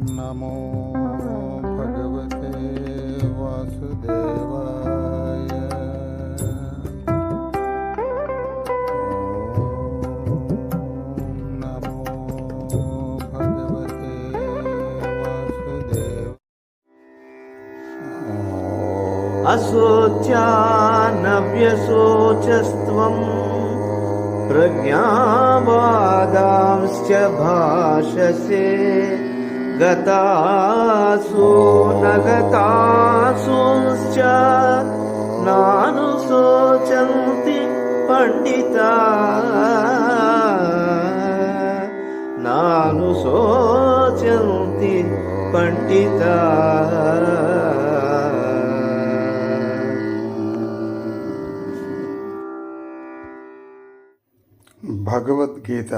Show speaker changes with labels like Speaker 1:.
Speaker 1: नमो भगवते वासुदेवाय। नमो भगवते वासुदेव।
Speaker 2: अशोच्यानव्यशोचस्त्वम् प्रज्ञावादांश्च भाषसे। गतासु न गतासूंश्च नानुशोचन्ति पण्डिताः। नानुशोचन्ति पण्डिताः।
Speaker 1: भगवद्गीता